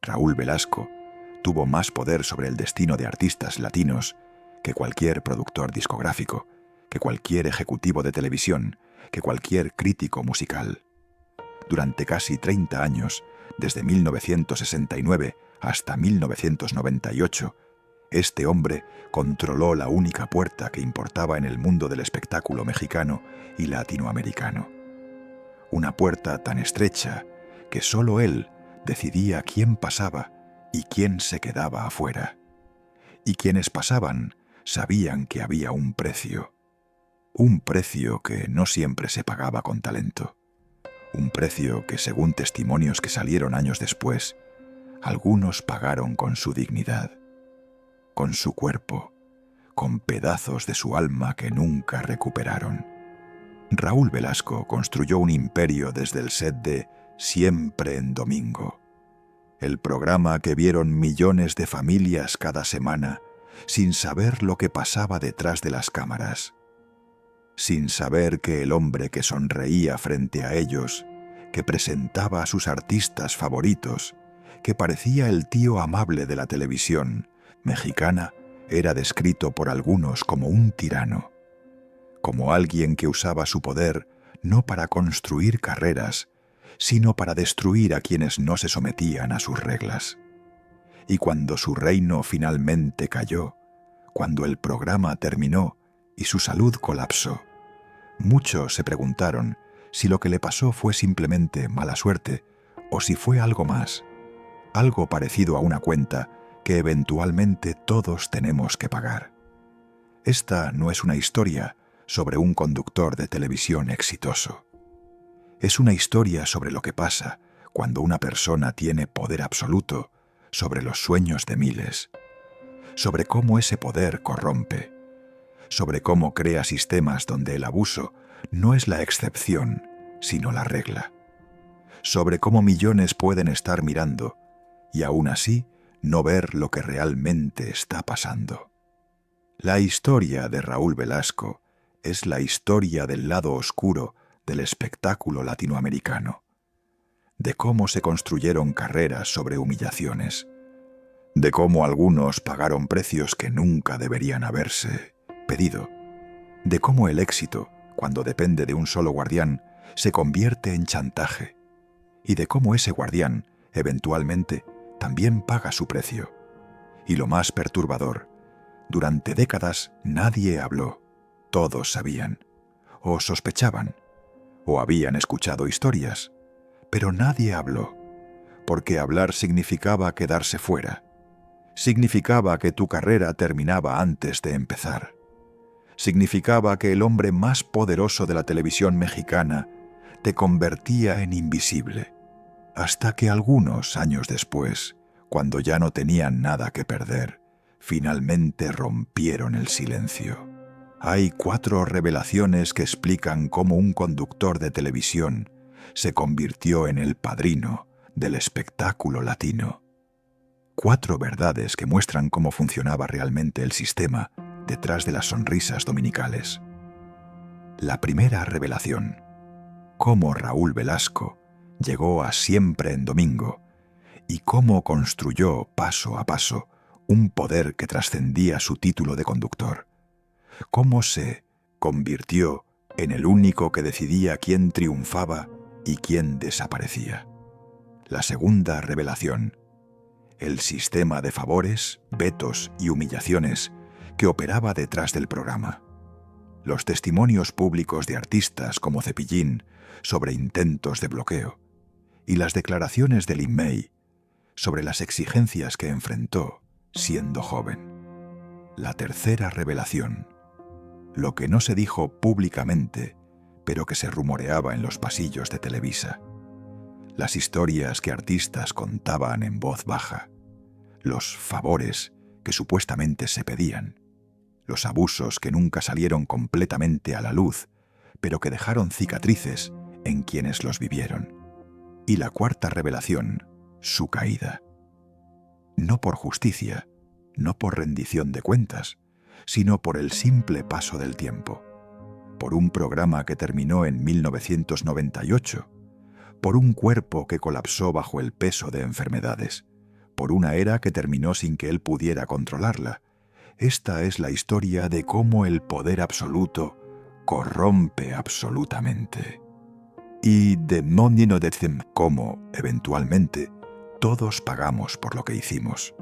Raúl Velasco, tuvo más poder sobre el destino de artistas latinos que cualquier productor discográfico, que cualquier ejecutivo de televisión, que cualquier crítico musical. Durante casi 30 años, desde 1969 hasta 1998, este hombre controló la única puerta que importaba en el mundo del espectáculo mexicano y latinoamericano. Una puerta tan estrecha que solo él decidía quién pasaba y quién se quedaba afuera. Y quienes pasaban sabían que había un precio que no siempre se pagaba con talento. Un precio que, según testimonios que salieron años después, algunos pagaron con su dignidad, con su cuerpo, con pedazos de su alma que nunca recuperaron. Raúl Velasco construyó un imperio desde el set de Siempre en Domingo, el programa que vieron millones de familias cada semana sin saber lo que pasaba detrás de las cámaras, sin saber que el hombre que sonreía frente a ellos, que presentaba a sus artistas favoritos, que parecía el tío amable de la televisión mexicana, era descrito por algunos como un tirano, como alguien que usaba su poder no para construir carreras, sino para destruir a quienes no se sometían a sus reglas. Y cuando su reino finalmente cayó, cuando el programa terminó y su salud colapsó, muchos se preguntaron si lo que le pasó fue simplemente mala suerte o si fue algo más, algo parecido a una cuenta que eventualmente todos tenemos que pagar. Esta no es una historia sobre un conductor de televisión exitoso. Es una historia sobre lo que pasa cuando una persona tiene poder absoluto sobre los sueños de miles, sobre cómo ese poder corrompe, sobre cómo crea sistemas donde el abuso no es la excepción, sino la regla, sobre cómo millones pueden estar mirando y aún así no ver lo que realmente está pasando. La historia de Raúl Velasco es la historia del lado oscuro del espectáculo latinoamericano, de cómo se construyeron carreras sobre humillaciones, de cómo algunos pagaron precios que nunca deberían haberse pedido, de cómo el éxito, cuando depende de un solo guardián, se convierte en chantaje, y de cómo ese guardián, eventualmente, también paga su precio. Y lo más perturbador, durante décadas nadie habló, todos sabían, o sospechaban, o habían escuchado historias, pero nadie habló, porque hablar significaba quedarse fuera, significaba que tu carrera terminaba antes de empezar, significaba que el hombre más poderoso de la televisión mexicana te convertía en invisible, hasta que algunos años después, cuando ya no tenían nada que perder, finalmente rompieron el silencio. Hay 4 revelaciones que explican cómo un conductor de televisión se convirtió en el padrino del espectáculo latino. 4 verdades que muestran cómo funcionaba realmente el sistema detrás de las sonrisas dominicales. La primera revelación: cómo Raúl Velasco llegó a Siempre en Domingo y cómo construyó paso a paso un poder que trascendía su título de conductor. Cómo se convirtió en el único que decidía quién triunfaba y quién desaparecía. La segunda revelación: el sistema de favores, vetos y humillaciones que operaba detrás del programa. Los testimonios públicos de artistas como Cepillín sobre intentos de bloqueo y las declaraciones de Lin May sobre las exigencias que enfrentó siendo joven. La tercera revelación: lo que no se dijo públicamente, pero que se rumoreaba en los pasillos de Televisa. Las historias que artistas contaban en voz baja, los favores que supuestamente se pedían, los abusos que nunca salieron completamente a la luz, pero que dejaron cicatrices en quienes los vivieron. Y la cuarta revelación: su caída. No por justicia, no por rendición de cuentas, sino por el simple paso del tiempo, por un programa que terminó en 1998, por un cuerpo que colapsó bajo el peso de enfermedades, por una era que terminó sin que él pudiera controlarla. Esta es la historia de cómo el poder absoluto corrompe absolutamente. Y de no decim cómo, eventualmente, todos pagamos por lo que hicimos,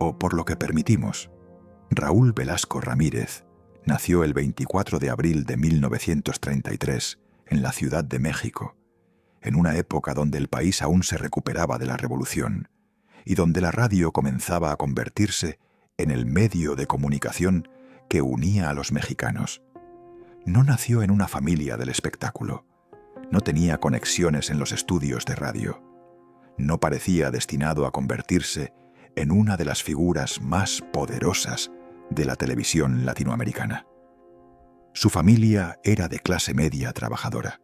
o por lo que permitimos. Raúl Velasco Ramírez nació el 24 de abril de 1933 en la Ciudad de México, en una época donde el país aún se recuperaba de la Revolución y donde la radio comenzaba a convertirse en el medio de comunicación que unía a los mexicanos. No nació en una familia del espectáculo. No tenía conexiones en los estudios de radio. No parecía destinado a convertirse en una de las figuras más poderosas de la televisión latinoamericana. Su familia era de clase media trabajadora.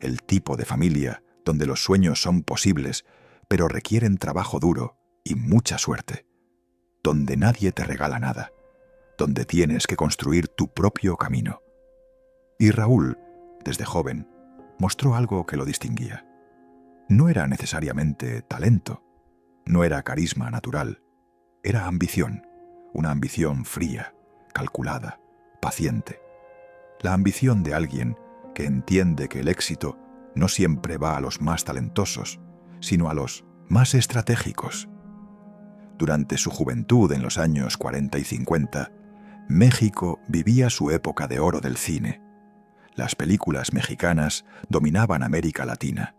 El tipo de familia donde los sueños son posibles, pero requieren trabajo duro y mucha suerte. Donde nadie te regala nada. Donde tienes que construir tu propio camino. Y Raúl, desde joven, mostró algo que lo distinguía. No era necesariamente talento, no era carisma natural, era ambición, una ambición fría, calculada, paciente. La ambición de alguien que entiende que el éxito no siempre va a los más talentosos, sino a los más estratégicos. Durante su juventud en los años 40 y 50, México vivía su época de oro del cine. Las películas mexicanas dominaban América Latina.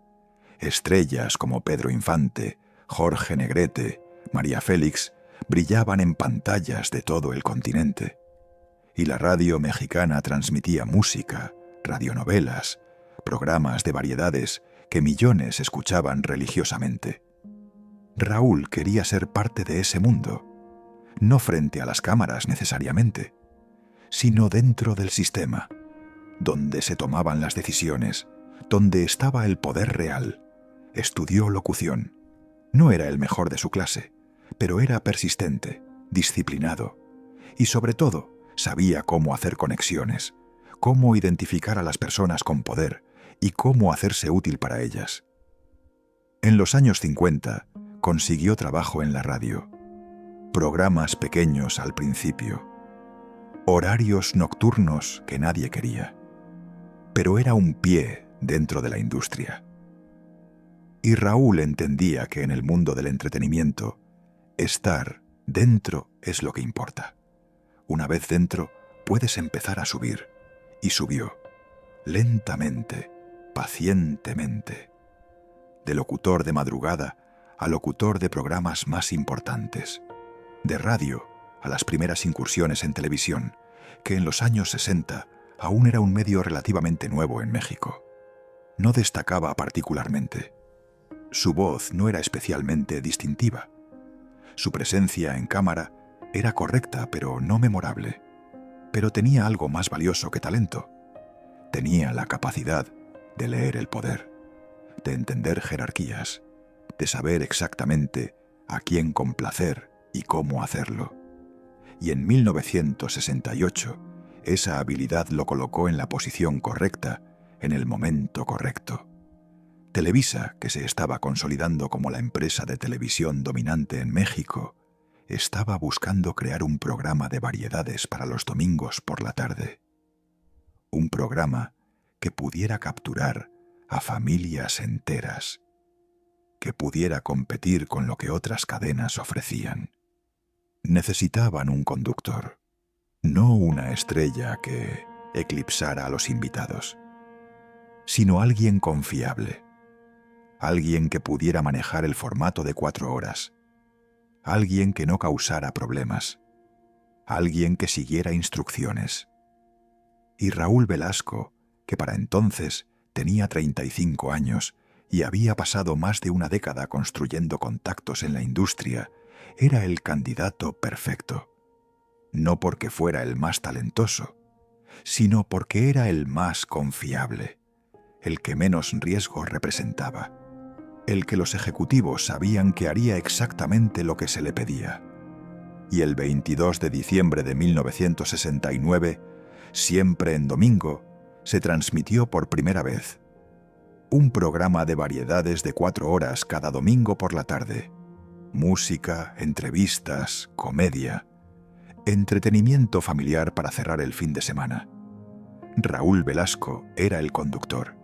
Estrellas como Pedro Infante, Jorge Negrete, María Félix brillaban en pantallas de todo el continente. Y la radio mexicana transmitía música, radionovelas, programas de variedades que millones escuchaban religiosamente. Raúl quería ser parte de ese mundo, no frente a las cámaras necesariamente, sino dentro del sistema, donde se tomaban las decisiones, donde estaba el poder real. Estudió locución. No era el mejor de su clase, pero era persistente, disciplinado y, sobre todo, sabía cómo hacer conexiones, cómo identificar a las personas con poder y cómo hacerse útil para ellas. En los años 50 consiguió trabajo en la radio. Programas pequeños al principio. Horarios nocturnos que nadie quería. Pero era un pie dentro de la industria. Y Raúl entendía que en el mundo del entretenimiento, estar dentro es lo que importa. Una vez dentro, puedes empezar a subir. Y subió, lentamente, pacientemente. De locutor de madrugada a locutor de programas más importantes. De radio a las primeras incursiones en televisión, que en los años 60 aún era un medio relativamente nuevo en México. No destacaba particularmente. Su voz no era especialmente distintiva. Su presencia en cámara era correcta, pero no memorable. Pero tenía algo más valioso que talento. Tenía la capacidad de leer el poder, de entender jerarquías, de saber exactamente a quién complacer y cómo hacerlo. Y en 1968, esa habilidad lo colocó en la posición correcta, en el momento correcto. Televisa, que se estaba consolidando como la empresa de televisión dominante en México, estaba buscando crear un programa de variedades para los domingos por la tarde. Un programa que pudiera capturar a familias enteras, que pudiera competir con lo que otras cadenas ofrecían. Necesitaban un conductor, no una estrella que eclipsara a los invitados, sino alguien confiable, alguien que pudiera manejar el formato de 4 horas, alguien que no causara problemas, alguien que siguiera instrucciones. Y Raúl Velasco, que para entonces tenía 35 años y había pasado más de una década construyendo contactos en la industria, era el candidato perfecto. No porque fuera el más talentoso, sino porque era el más confiable, el que menos riesgo representaba, el que los ejecutivos sabían que haría exactamente lo que se le pedía. Y el 22 de diciembre de 1969, siempre en domingo, se transmitió por primera vez un programa de variedades de 4 horas cada domingo por la tarde. música, entrevistas, comedia, entretenimiento familiar para cerrar el fin de semana. Raúl Velasco era el conductor.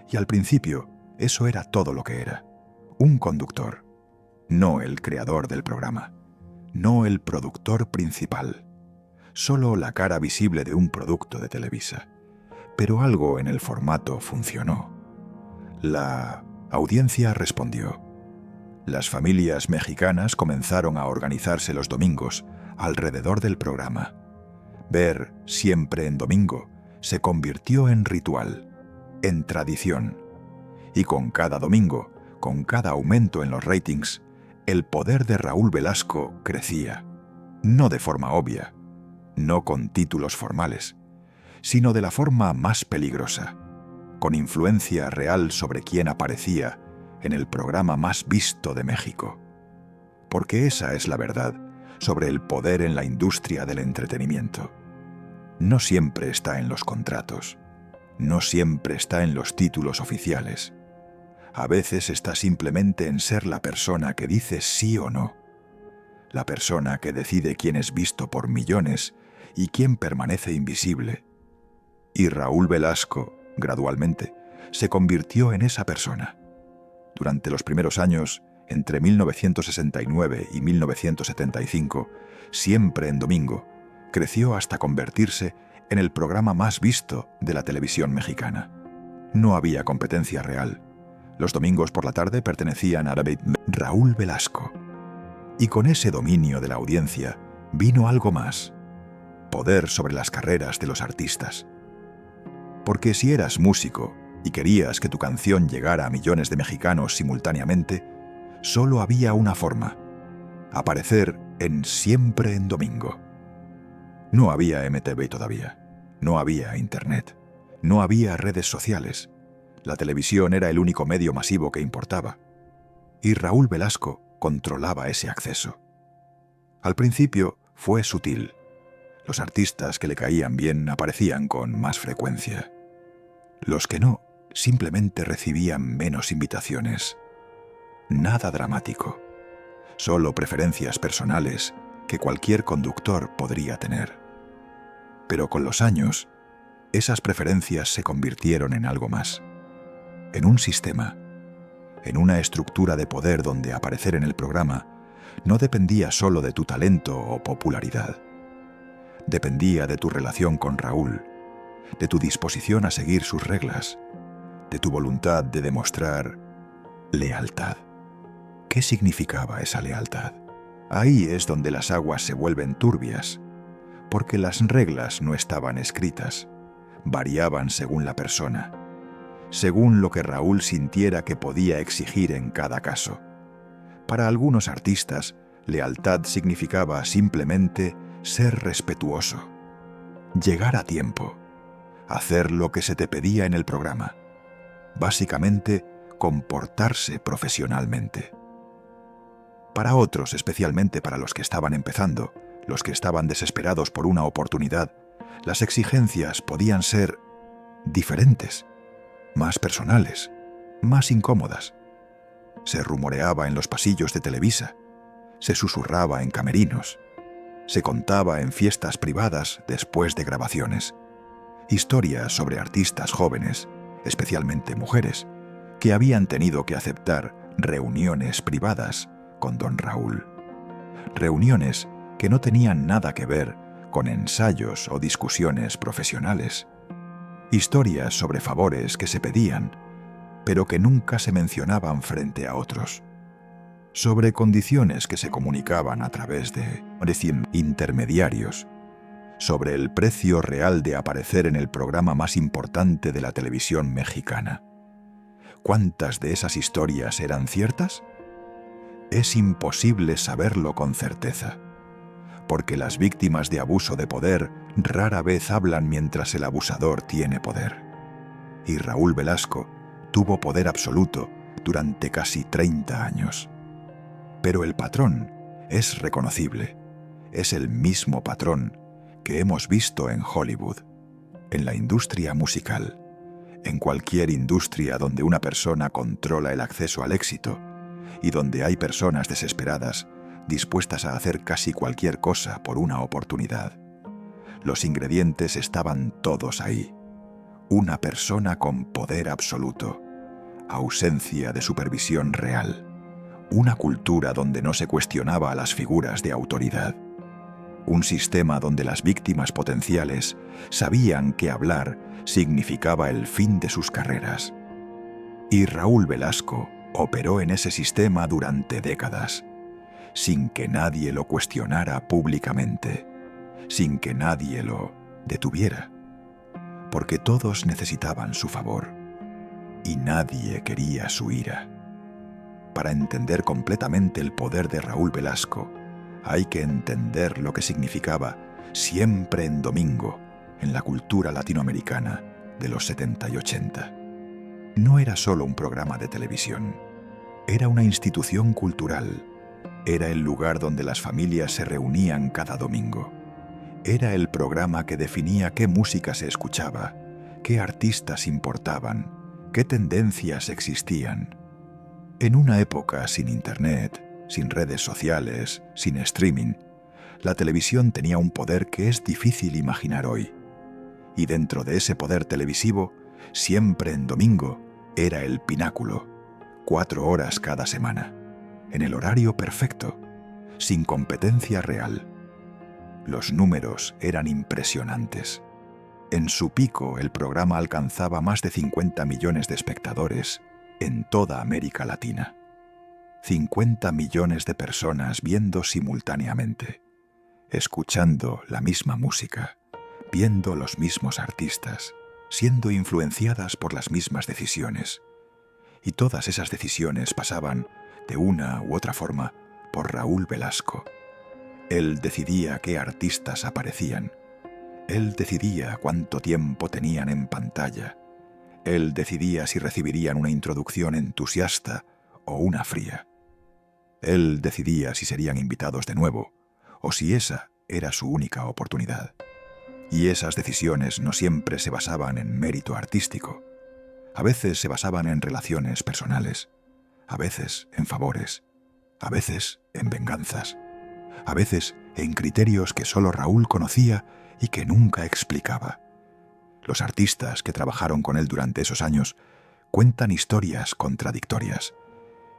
Y al principio, eso era todo lo que era. Un conductor. No el creador del programa. No el productor principal. Solo la cara visible de un producto de Televisa. Pero algo en el formato funcionó. La audiencia respondió. Las familias mexicanas comenzaron a organizarse los domingos alrededor del programa. Ver Siempre en Domingo se convirtió en ritual, en tradición. Y con cada domingo, con cada aumento en los ratings, el poder de Raúl Velasco crecía. No de forma obvia, no con títulos formales, sino de la forma más peligrosa, con influencia real sobre quien aparecía en el programa más visto de México. Porque esa es la verdad sobre el poder en la industria del entretenimiento. No siempre está en los contratos, no siempre está en los títulos oficiales. A veces está simplemente en ser la persona que dice sí o no, la persona que decide quién es visto por millones y quién permanece invisible. Y Raúl Velasco, gradualmente, se convirtió en esa persona. Durante los primeros años, entre 1969 y 1975, Siempre en Domingo, creció hasta convertirse en el programa más visto de la televisión mexicana. No había competencia real. Los domingos por la tarde pertenecían a Raúl Velasco. Y con ese dominio de la audiencia vino algo más: poder sobre las carreras de los artistas. Porque si eras músico y querías que tu canción llegara a millones de mexicanos simultáneamente, solo había una forma: aparecer en Siempre en Domingo. No había MTV todavía, no había Internet, no había redes sociales. La televisión era el único medio masivo que importaba. Y Raúl Velasco controlaba ese acceso. Al principio fue sutil. Los artistas que le caían bien aparecían con más frecuencia. Los que no, simplemente recibían menos invitaciones. Nada dramático. Solo preferencias personales que cualquier conductor podría tener. Pero con los años, esas preferencias se convirtieron en algo más. En un sistema, en una estructura de poder donde aparecer en el programa no dependía solo de tu talento o popularidad. Dependía de tu relación con Raúl, de tu disposición a seguir sus reglas, de tu voluntad de demostrar lealtad. ¿Qué significaba esa lealtad? Ahí es donde las aguas se vuelven turbias, porque las reglas no estaban escritas, variaban según la persona, según lo que Raúl sintiera que podía exigir en cada caso. Para algunos artistas, lealtad significaba simplemente ser respetuoso, llegar a tiempo, hacer lo que se te pedía en el programa, básicamente comportarse profesionalmente. Para otros, especialmente para los que estaban empezando, los que estaban desesperados por una oportunidad, las exigencias podían ser diferentes, más personales, más incómodas. Se rumoreaba en los pasillos de Televisa, se susurraba en camerinos, se contaba en fiestas privadas después de grabaciones. Historias sobre artistas jóvenes, especialmente mujeres, que habían tenido que aceptar reuniones privadas con don Raúl. Reuniones que no tenían nada que ver con ensayos o discusiones profesionales. Historias sobre favores que se pedían, pero que nunca se mencionaban frente a otros. Sobre condiciones que se comunicaban a través de intermediarios. Sobre el precio real de aparecer en el programa más importante de la televisión mexicana. ¿Cuántas de esas historias eran ciertas? Es imposible saberlo con certeza, porque las víctimas de abuso de poder rara vez hablan mientras el abusador tiene poder. Y Raúl Velasco tuvo poder absoluto durante casi 30 años. Pero el patrón es reconocible, es el mismo patrón que hemos visto en Hollywood, en la industria musical, en cualquier industria donde una persona controla el acceso al éxito. y donde hay personas desesperadas, dispuestas a hacer casi cualquier cosa por una oportunidad. Los ingredientes estaban todos ahí. Una persona con poder absoluto, ausencia de supervisión real, una cultura donde no se cuestionaba a las figuras de autoridad, un sistema donde las víctimas potenciales sabían que hablar significaba el fin de sus carreras. Y Raúl Velasco operó en ese sistema durante décadas, sin que nadie lo cuestionara públicamente, sin que nadie lo detuviera, porque todos necesitaban su favor y nadie quería su ira. Para entender completamente el poder de Raúl Velasco, hay que entender lo que significaba Siempre en Domingo en la cultura latinoamericana de los 70 y 80. No era solo un programa de televisión, era una institución cultural, era el lugar donde las familias se reunían cada domingo. Era el programa que definía qué música se escuchaba, qué artistas importaban, qué tendencias existían. En una época sin internet, sin redes sociales, sin streaming, la televisión tenía un poder que es difícil imaginar hoy. Y dentro de ese poder televisivo, Siempre en Domingo era el pináculo, 4 horas cada semana, en el horario perfecto, sin competencia real. Los números eran impresionantes. En su pico, el programa alcanzaba más de 50 millones de espectadores en toda América Latina. 50 millones de personas viendo simultáneamente, escuchando la misma música, viendo los mismos artistas, siendo influenciadas por las mismas decisiones. Y todas esas decisiones pasaban, de una u otra forma, por Raúl Velasco. Él decidía qué artistas aparecían. Él decidía cuánto tiempo tenían en pantalla. Él decidía si recibirían una introducción entusiasta o una fría. Él decidía si serían invitados de nuevo o si esa era su única oportunidad. Y esas decisiones no siempre se basaban en mérito artístico. A veces se basaban en relaciones personales, a veces en favores, a veces en venganzas, a veces en criterios que solo Raúl conocía y que nunca explicaba. Los artistas que trabajaron con él durante esos años cuentan historias contradictorias,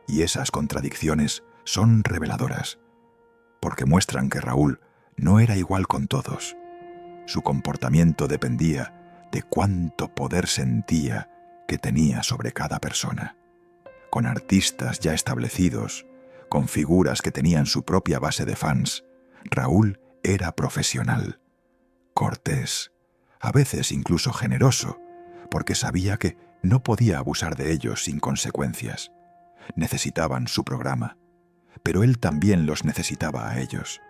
y esas contradicciones son reveladoras, porque muestran que Raúl no era igual con todos. Su comportamiento dependía de cuánto poder sentía que tenía sobre cada persona. Con artistas ya establecidos, con figuras que tenían su propia base de fans, Raúl era profesional, cortés, a veces incluso generoso, porque sabía que no podía abusar de ellos sin consecuencias. Necesitaban su programa, pero él también los necesitaba a ellos.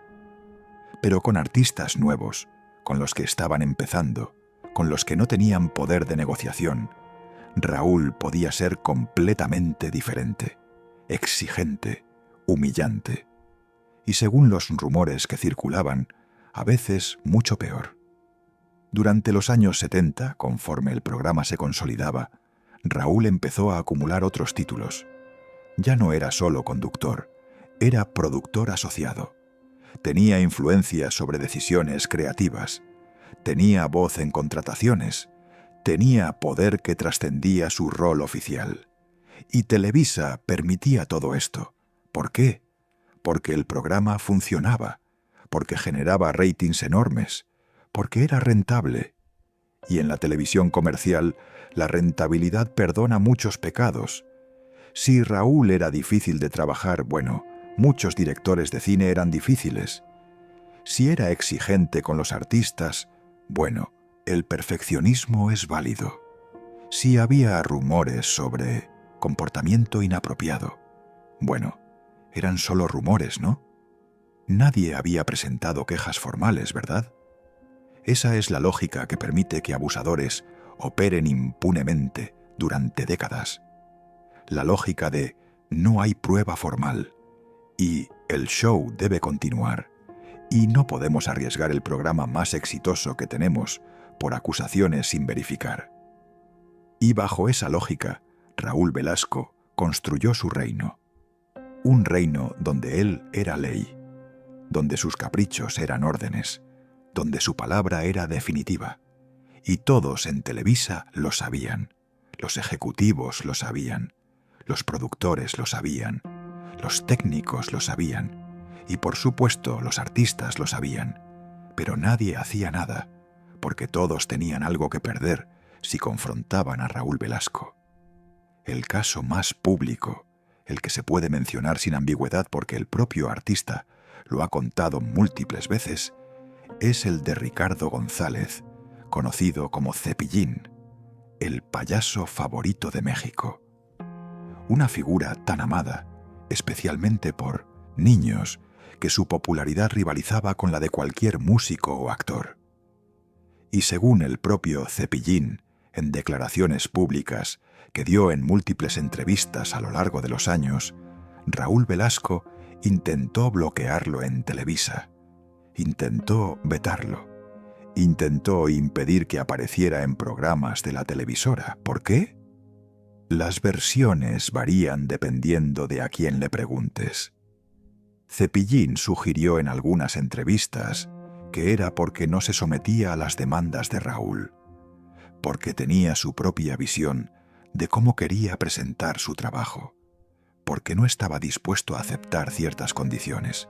Pero con artistas nuevos, con los que estaban empezando, con los que no tenían poder de negociación, Raúl podía ser completamente diferente, exigente, humillante, y según los rumores que circulaban, a veces mucho peor. Durante los años 70, conforme el programa se consolidaba, Raúl empezó a acumular otros títulos. Ya no era solo conductor, era productor asociado. Tenía influencia sobre decisiones creativas, tenía voz en contrataciones, tenía poder que trascendía su rol oficial. Y Televisa permitía todo esto. ¿Por qué? Porque el programa funcionaba, porque generaba ratings enormes, porque era rentable. Y en la televisión comercial, la rentabilidad perdona muchos pecados. Si Raúl era difícil de trabajar, bueno, muchos directores de cine eran difíciles. Si era exigente con los artistas, bueno, el perfeccionismo es válido. Si había rumores sobre comportamiento inapropiado, bueno, eran solo rumores, ¿no? Nadie había presentado quejas formales, ¿verdad? Esa es la lógica que permite que abusadores operen impunemente durante décadas. La lógica de no hay prueba formal y el show debe continuar y no podemos arriesgar el programa más exitoso que tenemos por acusaciones sin verificar. Y bajo esa lógica, Raúl Velasco construyó su reino. Un reino donde él era ley, donde sus caprichos eran órdenes, donde su palabra era definitiva. Y todos en Televisa lo sabían. Los ejecutivos lo sabían. Los productores lo sabían. Los técnicos lo sabían. Y por supuesto los artistas lo sabían. Pero nadie hacía nada, porque todos tenían algo que perder si confrontaban a Raúl Velasco. El caso más público, el que se puede mencionar sin ambigüedad porque el propio artista lo ha contado múltiples veces, es el de Ricardo González, conocido como Cepillín, el payaso favorito de México. Una figura tan amada, especialmente por niños, que su popularidad rivalizaba con la de cualquier músico o actor. Y según el propio Cepillín, en declaraciones públicas que dio en múltiples entrevistas a lo largo de los años, Raúl Velasco intentó bloquearlo en Televisa, intentó vetarlo, intentó impedir que apareciera en programas de la televisora. ¿Por qué? Las versiones varían dependiendo de a quién le preguntes. Cepillín sugirió en algunas entrevistas que era porque no se sometía a las demandas de Raúl, porque tenía su propia visión de cómo quería presentar su trabajo, porque no estaba dispuesto a aceptar ciertas condiciones.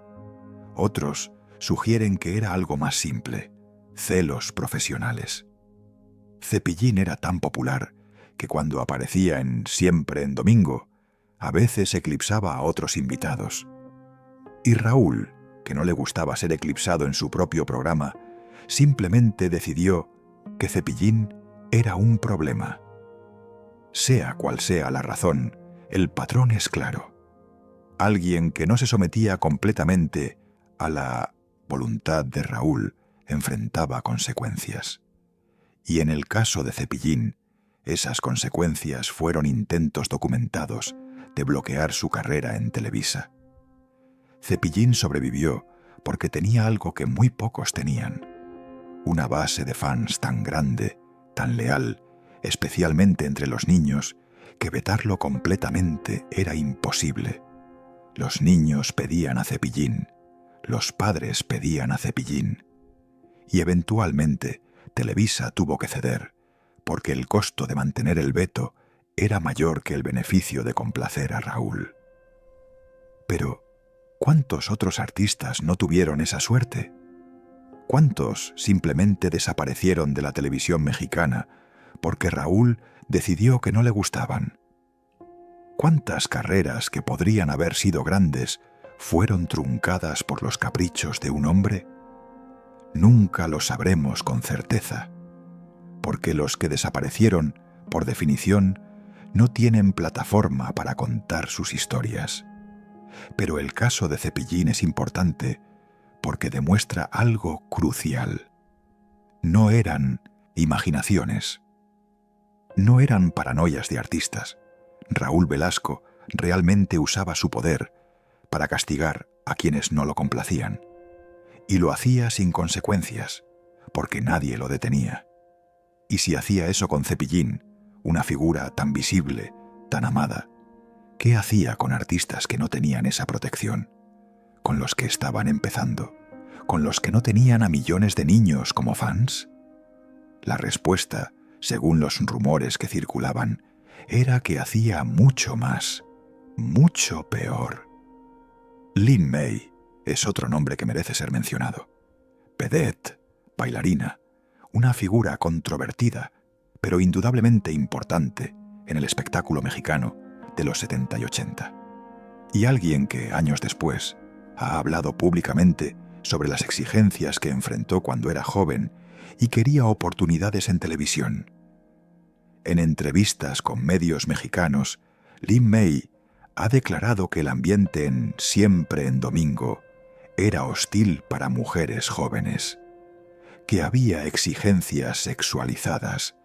Otros sugieren que era algo más simple, celos profesionales. Cepillín era tan popular que cuando aparecía en Siempre en Domingo, a veces eclipsaba a otros invitados. Y Raúl, que no le gustaba ser eclipsado en su propio programa, simplemente decidió que Cepillín era un problema. Sea cual sea la razón, el patrón es claro. Alguien que no se sometía completamente a la voluntad de Raúl enfrentaba consecuencias. Y en el caso de Cepillín, esas consecuencias fueron intentos documentados de bloquear su carrera en Televisa. Cepillín sobrevivió porque tenía algo que muy pocos tenían: una base de fans tan grande, tan leal, especialmente entre los niños, que vetarlo completamente era imposible. Los niños pedían a Cepillín, los padres pedían a Cepillín, y eventualmente Televisa tuvo que ceder, porque el costo de mantener el veto era mayor que el beneficio de complacer a Raúl. Pero, ¿cuántos otros artistas no tuvieron esa suerte? ¿Cuántos simplemente desaparecieron de la televisión mexicana porque Raúl decidió que no le gustaban? ¿Cuántas carreras que podrían haber sido grandes fueron truncadas por los caprichos de un hombre? Nunca lo sabremos con certeza, porque los que desaparecieron, por definición, no tienen plataforma para contar sus historias. Pero el caso de Cepillín es importante porque demuestra algo crucial. No eran imaginaciones. No eran paranoias de artistas. Raúl Velasco realmente usaba su poder para castigar a quienes no lo complacían. Y lo hacía sin consecuencias, porque nadie lo detenía. Y si hacía eso con Cepillín, una figura tan visible, tan amada, ¿qué hacía con artistas que no tenían esa protección? ¿Con los que estaban empezando? ¿Con los que no tenían a millones de niños como fans? La respuesta, según los rumores que circulaban, era que hacía mucho más, mucho peor. Lin May es otro nombre que merece ser mencionado. Vedette, bailarina, una figura controvertida, pero indudablemente importante en el espectáculo mexicano de los 70 y 80. Y alguien que, años después, ha hablado públicamente sobre las exigencias que enfrentó cuando era joven y quería oportunidades en televisión. En entrevistas con medios mexicanos, Lin May ha declarado que el ambiente en Siempre en Domingo era hostil para mujeres jóvenes, que había exigencias sexualizadas,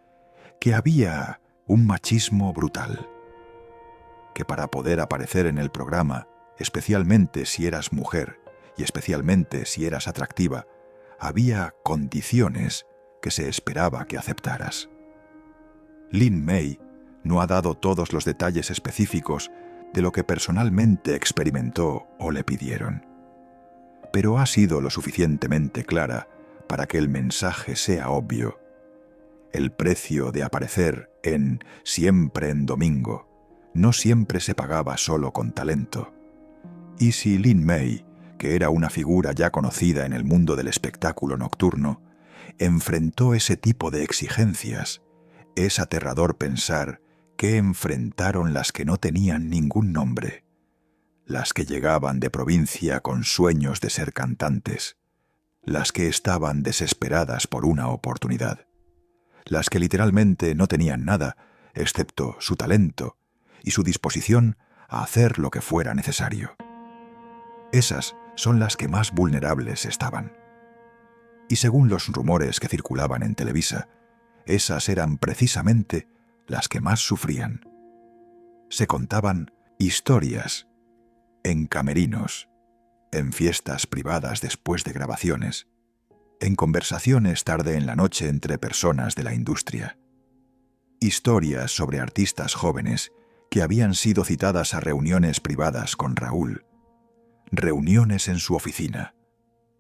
que había un machismo brutal, que para poder aparecer en el programa, especialmente si eras mujer y especialmente si eras atractiva, había condiciones que se esperaba que aceptaras. Lin May no ha dado todos los detalles específicos de lo que personalmente experimentó o le pidieron. Pero ha sido lo suficientemente clara para que el mensaje sea obvio. El precio de aparecer en Siempre en Domingo no siempre se pagaba solo con talento. Y si Lin May, que era una figura ya conocida en el mundo del espectáculo nocturno, enfrentó ese tipo de exigencias, es aterrador pensar qué enfrentaron las que no tenían ningún nombre, las que llegaban de provincia con sueños de ser cantantes, las que estaban desesperadas por una oportunidad, las que literalmente no tenían nada, excepto su talento y su disposición a hacer lo que fuera necesario. Esas son las que más vulnerables estaban. Y según los rumores que circulaban en Televisa, esas eran precisamente las que más sufrían. Se contaban historias en camerinos, en fiestas privadas después de grabaciones, en conversaciones tarde en la noche entre personas de la industria. Historias sobre artistas jóvenes que habían sido citadas a reuniones privadas con Raúl, reuniones en su oficina,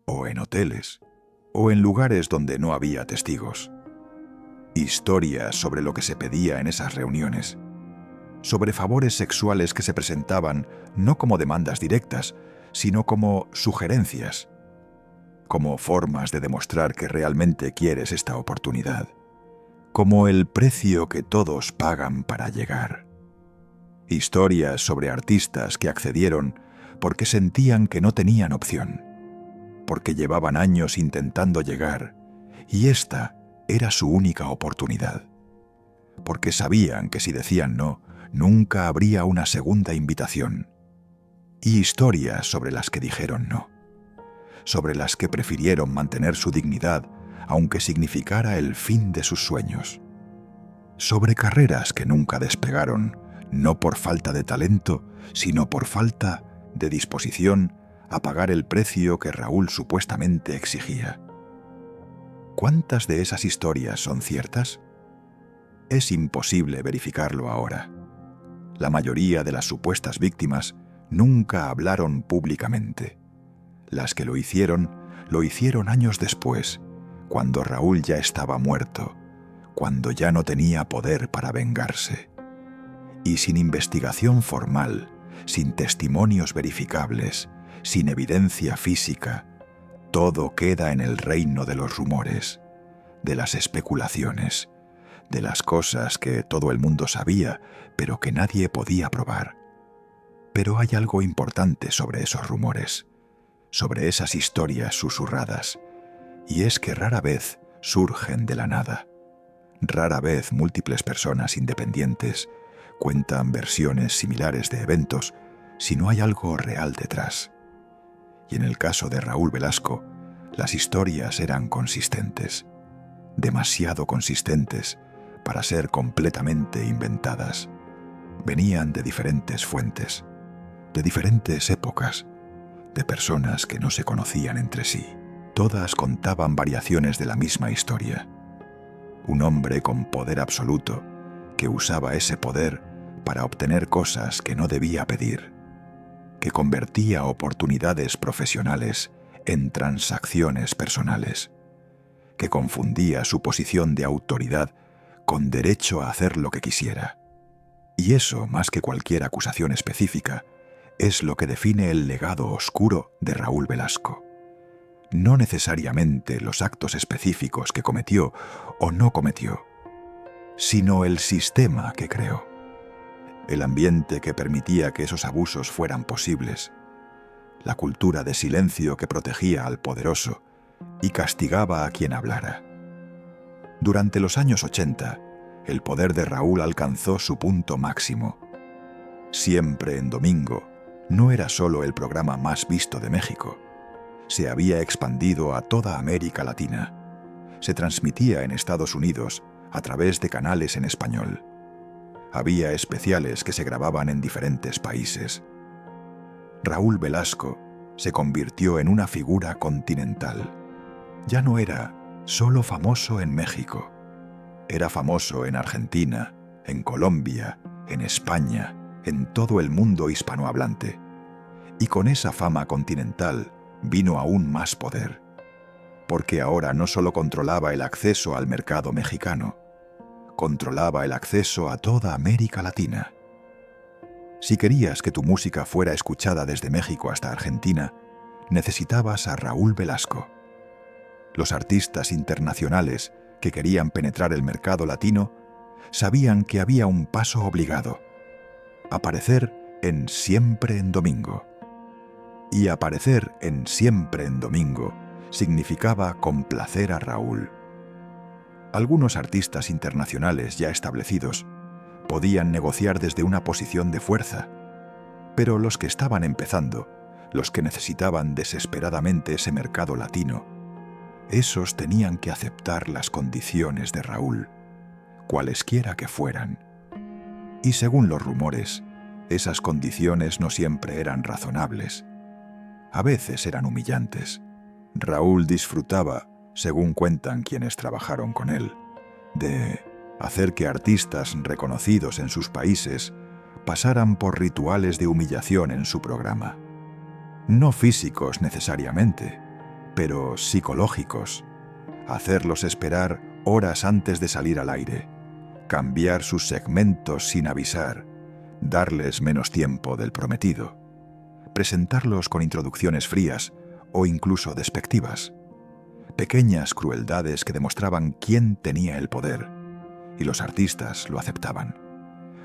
o en hoteles, o en lugares donde no había testigos. Historias sobre lo que se pedía en esas reuniones, sobre favores sexuales que se presentaban no como demandas directas, sino como sugerencias, como formas de demostrar que realmente quieres esta oportunidad, como el precio que todos pagan para llegar. Historias sobre artistas que accedieron porque sentían que no tenían opción, porque llevaban años intentando llegar, y esta era su única oportunidad, porque sabían que si decían no, nunca habría una segunda invitación, y historias sobre las que dijeron no, sobre las que prefirieron mantener su dignidad aunque significara el fin de sus sueños, sobre carreras que nunca despegaron, no por falta de talento, sino por falta de disposición a pagar el precio que Raúl supuestamente exigía. ¿Cuántas de esas historias son ciertas? Es imposible verificarlo ahora. La mayoría de las supuestas víctimas nunca hablaron públicamente. Las que lo hicieron años después, cuando Raúl ya estaba muerto, cuando ya no tenía poder para vengarse. Y sin investigación formal, sin testimonios verificables, sin evidencia física, todo queda en el reino de los rumores, de las especulaciones, de las cosas que todo el mundo sabía, pero que nadie podía probar. Pero hay algo importante sobre esos rumores, sobre esas historias susurradas, y es que rara vez surgen de la nada. Rara vez múltiples personas independientes cuentan versiones similares de eventos si no hay algo real detrás. Y en el caso de Raúl Velasco, las historias eran consistentes, demasiado consistentes para ser completamente inventadas. Venían de diferentes fuentes, de diferentes épocas, de personas que no se conocían entre sí. Todas contaban variaciones de la misma historia. Un hombre con poder absoluto que usaba ese poder para obtener cosas que no debía pedir, que convertía oportunidades profesionales en transacciones personales, que confundía su posición de autoridad con derecho a hacer lo que quisiera. Y eso, más que cualquier acusación específica, es lo que define el legado oscuro de Raúl Velasco. No necesariamente los actos específicos que cometió o no cometió, sino el sistema que creó, el ambiente que permitía que esos abusos fueran posibles, la cultura de silencio que protegía al poderoso y castigaba a quien hablara. Durante los años 80, el poder de Raúl alcanzó su punto máximo. Siempre en Domingo no era solo el programa más visto de México. Se había expandido a toda América Latina. Se transmitía en Estados Unidos a través de canales en español. Había especiales que se grababan en diferentes países. Raúl Velasco se convirtió en una figura continental. Ya no era solo famoso en México. Era famoso en Argentina, en Colombia, en España, en todo el mundo hispanohablante. Y con esa fama continental vino aún más poder, porque ahora no solo controlaba el acceso al mercado mexicano, controlaba el acceso a toda América Latina. Si querías que tu música fuera escuchada desde México hasta Argentina, necesitabas a Raúl Velasco. Los artistas internacionales que querían penetrar el mercado latino sabían que había un paso obligado: aparecer en Siempre en Domingo. Y aparecer en Siempre en Domingo significaba complacer a Raúl. Algunos artistas internacionales ya establecidos podían negociar desde una posición de fuerza, pero los que estaban empezando, los que necesitaban desesperadamente ese mercado latino, esos tenían que aceptar las condiciones de Raúl, cualesquiera que fueran. Y según los rumores, esas condiciones no siempre eran razonables. A veces eran humillantes. Raúl disfrutaba, según cuentan quienes trabajaron con él, de hacer que artistas reconocidos en sus países pasaran por rituales de humillación en su programa. No físicos necesariamente, pero psicológicos. Hacerlos esperar horas antes de salir al aire, cambiar sus segmentos sin avisar, darles menos tiempo del prometido, presentarlos con introducciones frías o incluso despectivas. Pequeñas crueldades que demostraban quién tenía el poder, y los artistas lo aceptaban,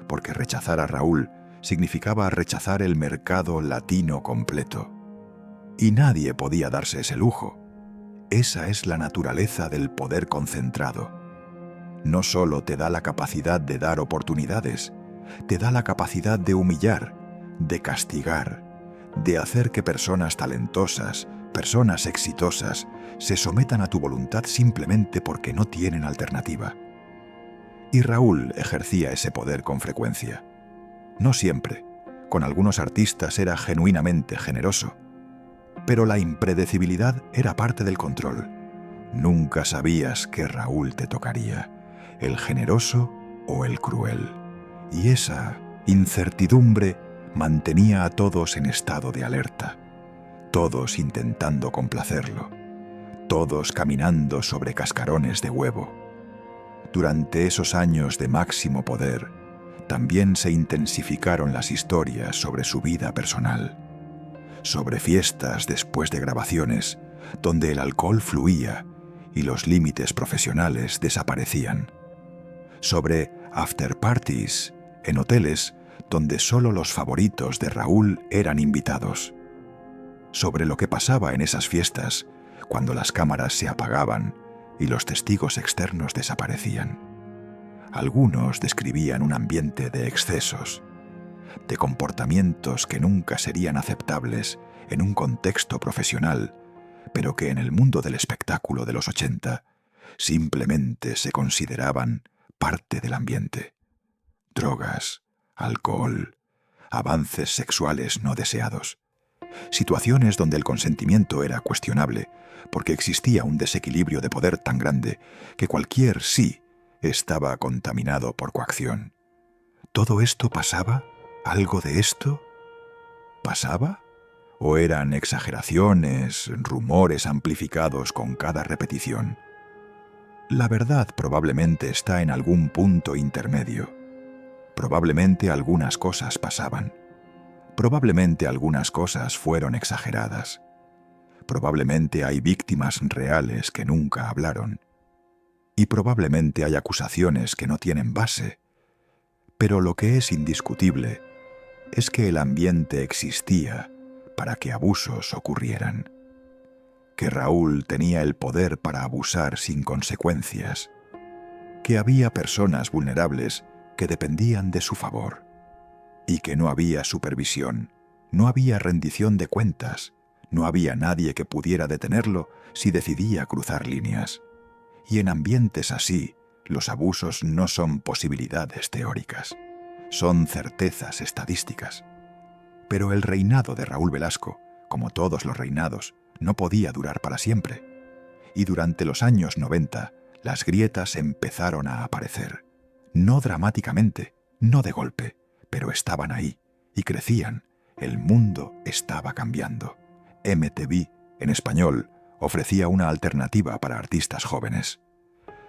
porque rechazar a Raúl significaba rechazar el mercado latino completo. Y nadie podía darse ese lujo. Esa es la naturaleza del poder concentrado. No solo te da la capacidad de dar oportunidades, te da la capacidad de humillar, de castigar, de hacer que personas talentosas, personas exitosas, se sometan a tu voluntad simplemente porque no tienen alternativa. Y Raúl ejercía ese poder con frecuencia. No siempre. Con algunos artistas era genuinamente generoso. Pero la impredecibilidad era parte del control. Nunca sabías qué Raúl te tocaría, el generoso o el cruel. Y esa incertidumbre mantenía a todos en estado de alerta, todos intentando complacerlo, todos caminando sobre cascarones de huevo. Durante esos años de máximo poder, también se intensificaron las historias sobre su vida personal, sobre fiestas después de grabaciones, donde el alcohol fluía y los límites profesionales desaparecían, sobre after parties en hoteles donde solo los favoritos de Raúl eran invitados, sobre lo que pasaba en esas fiestas cuando las cámaras se apagaban y los testigos externos desaparecían. Algunos describían un ambiente de excesos, de comportamientos que nunca serían aceptables en un contexto profesional, pero que en el mundo del espectáculo de los 80 simplemente se consideraban parte del ambiente. Drogas, alcohol, avances sexuales no deseados, situaciones donde el consentimiento era cuestionable, porque existía un desequilibrio de poder tan grande que cualquier sí estaba contaminado por coacción. ¿Todo esto pasaba? ¿Algo de esto pasaba? ¿O eran exageraciones, rumores amplificados con cada repetición? La verdad probablemente está en algún punto intermedio. Probablemente algunas cosas pasaban. Probablemente algunas cosas fueron exageradas. Probablemente hay víctimas reales que nunca hablaron. Y probablemente hay acusaciones que no tienen base. Pero lo que es indiscutible es que el ambiente existía para que abusos ocurrieran. Que Raúl tenía el poder para abusar sin consecuencias. Que había personas vulnerables que dependían de su favor. Y que no había supervisión, no había rendición de cuentas, no había nadie que pudiera detenerlo si decidía cruzar líneas. Y en ambientes así, los abusos no son posibilidades teóricas, son certezas estadísticas. Pero el reinado de Raúl Velasco, como todos los reinados, no podía durar para siempre. Y durante los años 90, las grietas empezaron a aparecer. No dramáticamente, no de golpe, pero estaban ahí y crecían. El mundo estaba cambiando. MTV, en español, ofrecía una alternativa para artistas jóvenes.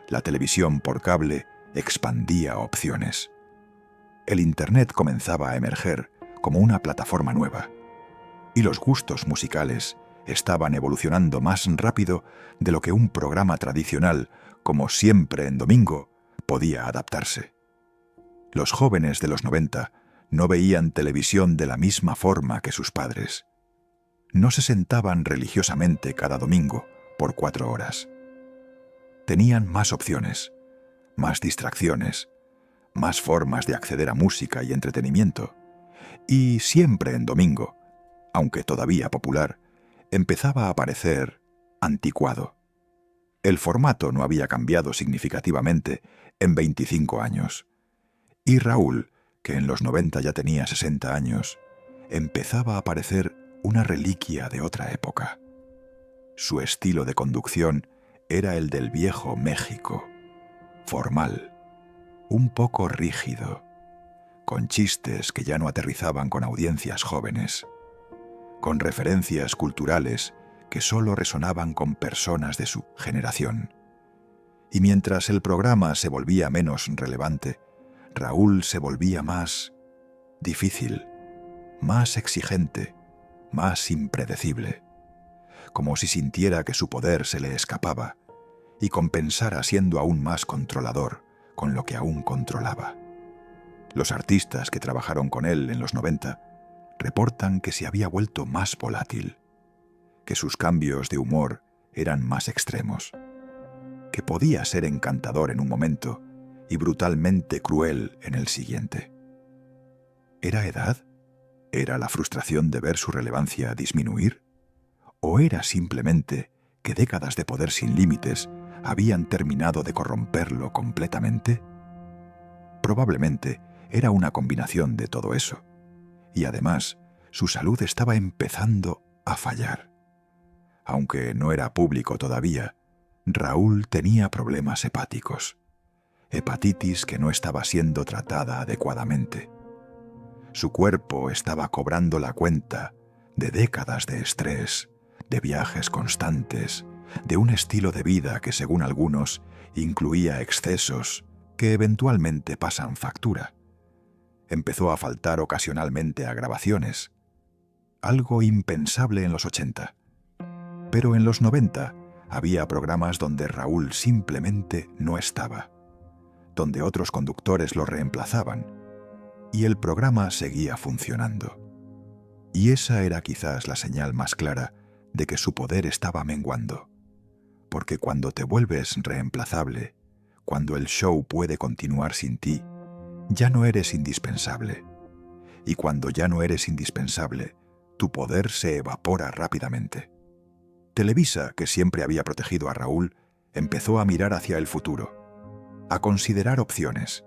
La televisión por cable expandía opciones. El Internet comenzaba a emerger como una plataforma nueva. Y los gustos musicales estaban evolucionando más rápido de lo que un programa tradicional, como Siempre en Domingo, podía adaptarse. Los jóvenes de los 90 no veían televisión de la misma forma que sus padres. No se sentaban religiosamente cada domingo por 4 horas. Tenían más opciones, más distracciones, más formas de acceder a música y entretenimiento. Y Siempre en Domingo, aunque todavía popular, empezaba a parecer anticuado. El formato no había cambiado significativamente en 25 años. Y Raúl, que en los 90 ya tenía 60 años, empezaba a parecer una reliquia de otra época. Su estilo de conducción era el del viejo México, formal, un poco rígido, con chistes que ya no aterrizaban con audiencias jóvenes, con referencias culturales que solo resonaban con personas de su generación. Y mientras el programa se volvía menos relevante, Raúl se volvía más difícil, más exigente, más impredecible, como si sintiera que su poder se le escapaba y compensara siendo aún más controlador con lo que aún controlaba. Los artistas que trabajaron con él en los 90 reportan que se había vuelto más volátil, que sus cambios de humor eran más extremos, que podía ser encantador en un momento y brutalmente cruel en el siguiente. ¿Era edad? ¿Era la frustración de ver su relevancia disminuir? ¿O era simplemente que décadas de poder sin límites habían terminado de corromperlo completamente? Probablemente era una combinación de todo eso. Y además, su salud estaba empezando a fallar. Aunque no era público todavía, Raúl tenía problemas hepáticos. Hepatitis que no estaba siendo tratada adecuadamente. Su cuerpo estaba cobrando la cuenta de décadas de estrés, de viajes constantes, de un estilo de vida que, según algunos, incluía excesos que eventualmente pasan factura. Empezó a faltar ocasionalmente a grabaciones, algo impensable en los 80. Pero en los 90 había programas donde Raúl simplemente no estaba, donde otros conductores lo reemplazaban, y el programa seguía funcionando. Y esa era quizás la señal más clara de que su poder estaba menguando. Porque cuando te vuelves reemplazable, cuando el show puede continuar sin ti, ya no eres indispensable. Y cuando ya no eres indispensable, tu poder se evapora rápidamente. Televisa, que siempre había protegido a Raúl, empezó a mirar hacia el futuro, a considerar opciones,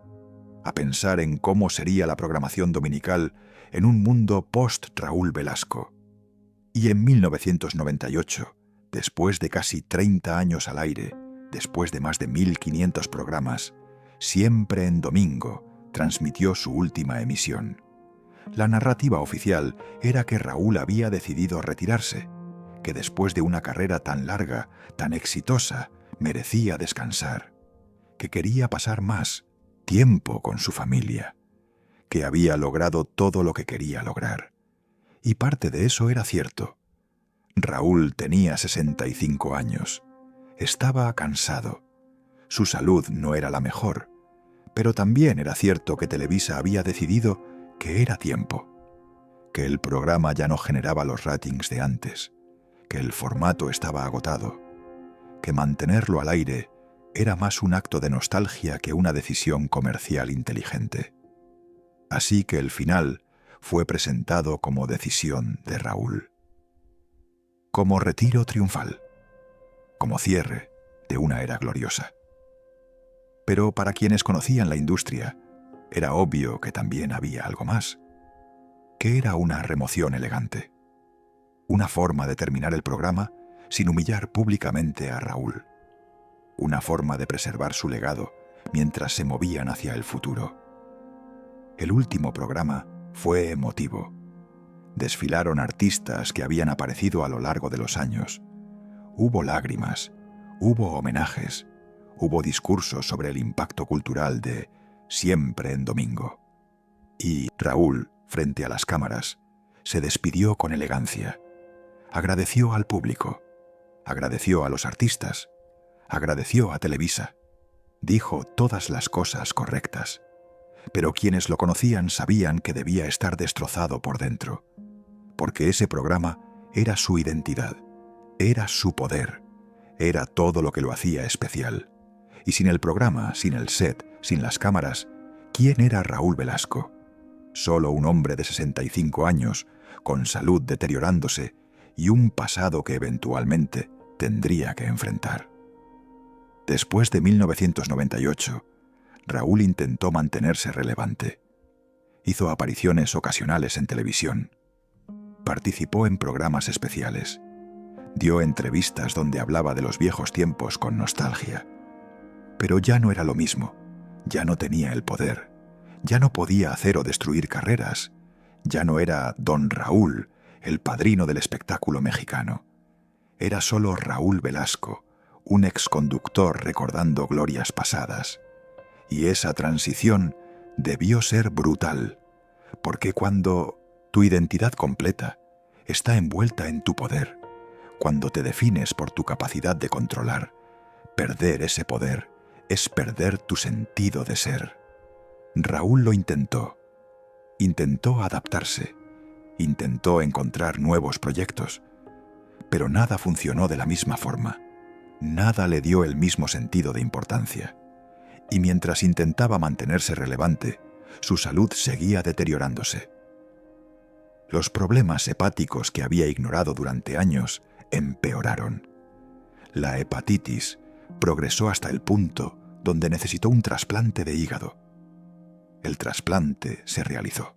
a pensar en cómo sería la programación dominical en un mundo post-Raúl Velasco. Y en 1998, después de casi 30 años al aire, después de más de 1.500 programas, Siempre en Domingo transmitió su última emisión. La narrativa oficial era que Raúl había decidido retirarse, que después de una carrera tan larga, tan exitosa, merecía descansar, que quería pasar más tiempo con su familia, que había logrado todo lo que quería lograr. Y parte de eso era cierto. Raúl tenía 65 años. Estaba cansado. Su salud no era la mejor, pero también era cierto que Televisa había decidido que era tiempo, que el programa ya no generaba los ratings de antes, que el formato estaba agotado, que mantenerlo al aire era más un acto de nostalgia que una decisión comercial inteligente. Así que el final fue presentado como decisión de Raúl, como retiro triunfal, como cierre de una era gloriosa. Pero para quienes conocían la industria, era obvio que también había algo más, que era una remoción elegante, una forma de terminar el programa sin humillar públicamente a Raúl, una forma de preservar su legado mientras se movían hacia el futuro. El último programa fue emotivo. Desfilaron artistas que habían aparecido a lo largo de los años. Hubo lágrimas, hubo homenajes, hubo discursos sobre el impacto cultural de Siempre en Domingo. Y Raúl, frente a las cámaras, se despidió con elegancia. Agradeció al público, agradeció a los artistas, agradeció a Televisa. Dijo todas las cosas correctas, pero quienes lo conocían sabían que debía estar destrozado por dentro, porque ese programa era su identidad, era su poder, era todo lo que lo hacía especial. Y sin el programa, sin el set, sin las cámaras, ¿quién era Raúl Velasco? Solo un hombre de 65 años, con salud deteriorándose y un pasado que eventualmente tendría que enfrentar. Después de 1998, Raúl intentó mantenerse relevante. Hizo apariciones ocasionales en televisión. Participó en programas especiales. Dio entrevistas donde hablaba de los viejos tiempos con nostalgia. Pero ya no era lo mismo. Ya no tenía el poder. Ya no podía hacer o destruir carreras. Ya no era Don Raúl, el padrino del espectáculo mexicano. Era solo Raúl Velasco, un exconductor recordando glorias pasadas. Y esa transición debió ser brutal, porque cuando tu identidad completa está envuelta en tu poder, cuando te defines por tu capacidad de controlar, perder ese poder es perder tu sentido de ser. Raúl lo intentó. Intentó adaptarse, intentó encontrar nuevos proyectos, pero nada funcionó de la misma forma. Nada le dio el mismo sentido de importancia. Y mientras intentaba mantenerse relevante, su salud seguía deteriorándose. Los problemas hepáticos que había ignorado durante años empeoraron. La hepatitis progresó hasta el punto donde necesitó un trasplante de hígado. El trasplante se realizó.